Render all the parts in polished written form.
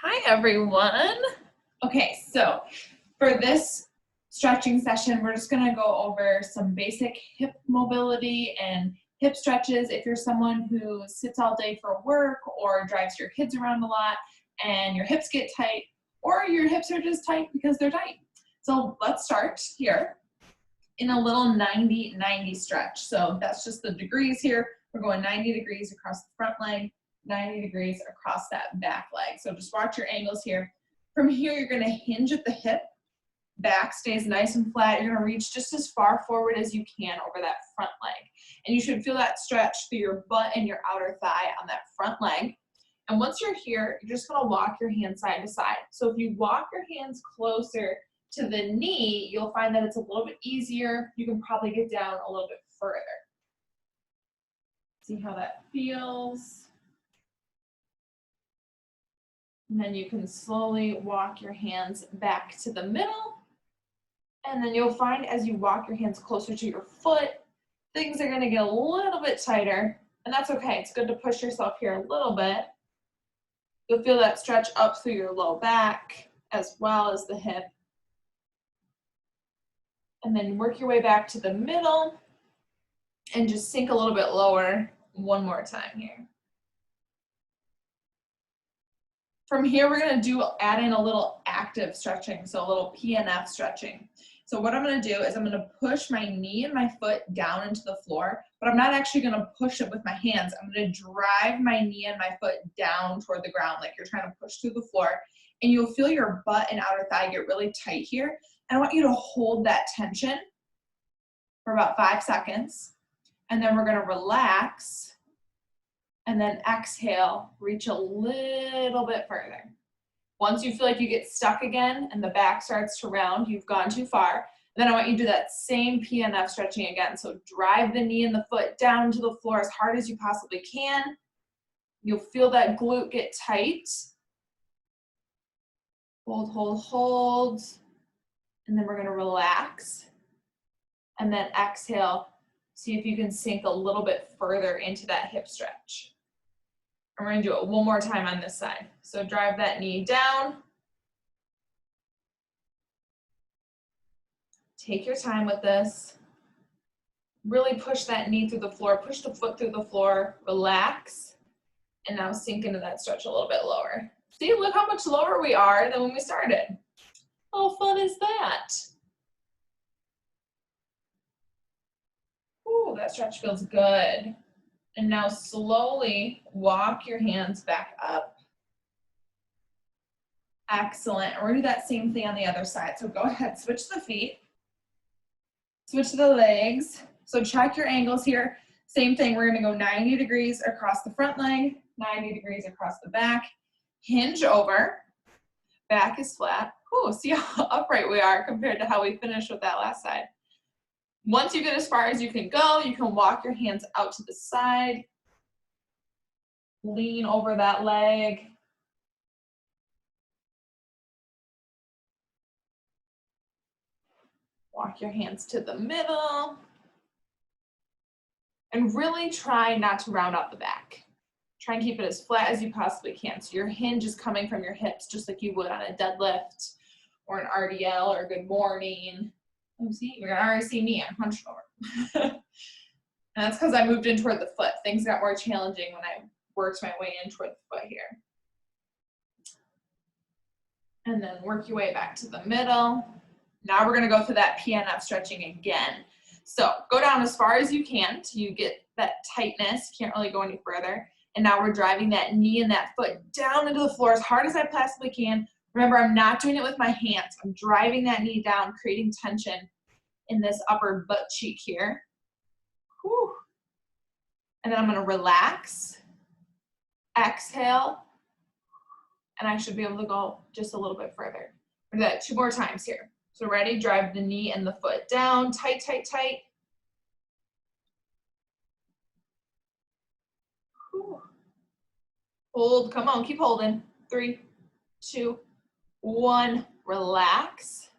Hi, everyone. Okay, so for this stretching session, we're just gonna go over some basic hip mobility and hip stretches. If you're someone who sits all day for work or drives your kids around a lot and your hips get tight, or your hips are just tight because they're tight. So let's start here in a little 90-90 stretch. So that's just the degrees here. We're going 90 degrees across the front leg, 90 degrees across that back leg. So just watch your angles here. From here, you're gonna hinge at the hip. Back stays nice and flat. You're gonna reach just as far forward as you can over that front leg. And you should feel that stretch through your butt and your outer thigh on that front leg. And once you're here, you're just gonna walk your hands side to side. So if you walk your hands closer to the knee, you'll find that it's a little bit easier. You can probably get down a little bit further. See how that feels. And then you can slowly walk your hands back to the middle. And then you'll find as you walk your hands closer to your foot, things are gonna get a little bit tighter. And that's okay, it's good to push yourself here a little bit. You'll feel that stretch up through your low back as well as the hip. And then work your way back to the middle and just sink a little bit lower one more time here. From here, we're gonna add in a little active stretching, so a little PNF stretching. So what I'm gonna do is I'm gonna push my knee and my foot down into the floor, but I'm not actually gonna push it with my hands. I'm gonna drive my knee and my foot down toward the ground like you're trying to push through the floor, and you'll feel your butt and outer thigh get really tight here. And I want you to hold that tension for about 5 seconds, and then we're gonna relax, and then exhale, reach a little bit further. Once you feel like you get stuck again and the back starts to round, you've gone too far, then I want you to do that same PNF stretching again. So drive the knee and the foot down into the floor as hard as you possibly can. You'll feel that glute get tight. Hold, hold, hold. And then we're gonna relax. And then exhale, see if you can sink a little bit further into that hip stretch. And we're gonna do it one more time on this side. So drive that knee down. Take your time with this. Really push that knee through the floor, push the foot through the floor, relax. And now sink into that stretch a little bit lower. See, look how much lower we are than when we started. How fun is that? Ooh, that stretch feels good. And now slowly walk your hands back up. Excellent. We're gonna do that same thing on the other side. So go ahead, switch the feet. Switch the legs. So check your angles here. Same thing, we're gonna go 90 degrees across the front leg, 90 degrees across the back. Hinge over, back is flat. Ooh, see how upright we are compared to how we finished with that last side. Once you get as far as you can go, you can walk your hands out to the side. Lean over that leg. Walk your hands to the middle. And really try not to round out the back. Try and keep it as flat as you possibly can. So your hinge is coming from your hips just like you would on a deadlift or an RDL or a good morning. Oh, see, you're gonna already see me, I'm hunched over. And that's because I moved in toward the foot. Things got more challenging when I worked my way in toward the foot here. And then work your way back to the middle. Now we're gonna go through that PNF stretching again. So go down as far as you can till you get that tightness. You can't really go any further. And now we're driving that knee and that foot down into the floor as hard as I possibly can. Remember, I'm not doing it with my hands. I'm driving that knee down, creating tension in this upper butt cheek here. Whew. And then I'm gonna relax, exhale, and I should be able to go just a little bit further. We're gonna do that 2 more times here. So ready, drive the knee and the foot down, tight, tight, tight. Whew. Hold, come on, keep holding. 3, 2, 1, relax.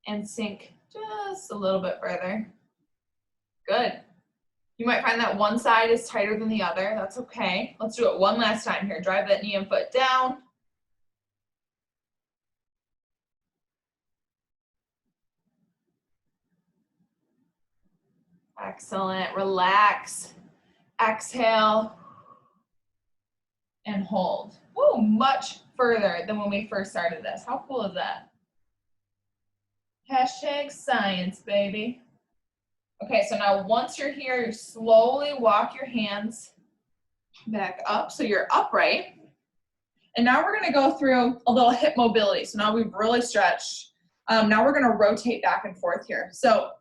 And sink just a little bit further. Good. You might find that one side is tighter than the other. That's okay. Let's do it one last time here. Drive that knee and foot down. Excellent. Relax. Exhale. And hold. Woo, much further than when we first started this. How cool is that? Hashtag science, baby. Okay, so now once you're here, you slowly walk your hands back up so you're upright. And now we're gonna go through a little hip mobility. So now we've really stretched. Now we're gonna rotate back and forth here. So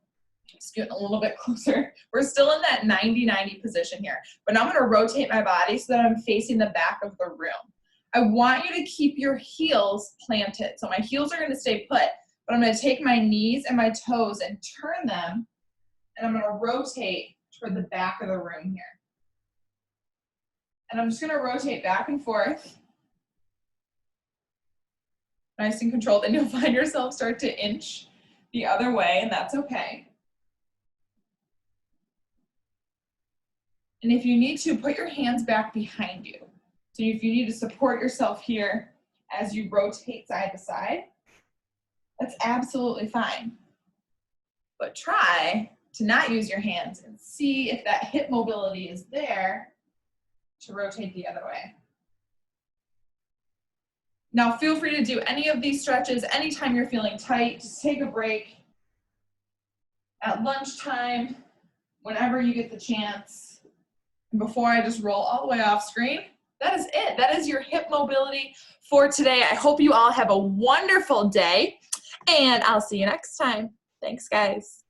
just getting a little bit closer. We're still in that 90-90 position here, but now I'm gonna rotate my body so that I'm facing the back of the room. I want you to keep your heels planted. So my heels are gonna stay put, but I'm gonna take my knees and my toes and turn them, and I'm gonna rotate toward the back of the room here. And I'm just gonna rotate back and forth. Nice and controlled, and you'll find yourself start to inch the other way, and that's okay. And if you need to, put your hands back behind you. So if you need to support yourself here as you rotate side to side, that's absolutely fine. But try to not use your hands and see if that hip mobility is there to rotate the other way. Now feel free to do any of these stretches anytime you're feeling tight. Just take a break at lunchtime, whenever you get the chance. And before I just roll all the way off screen, that is it. That is your hip mobility for today. I hope you all have a wonderful day, and I'll see you next time. Thanks, guys.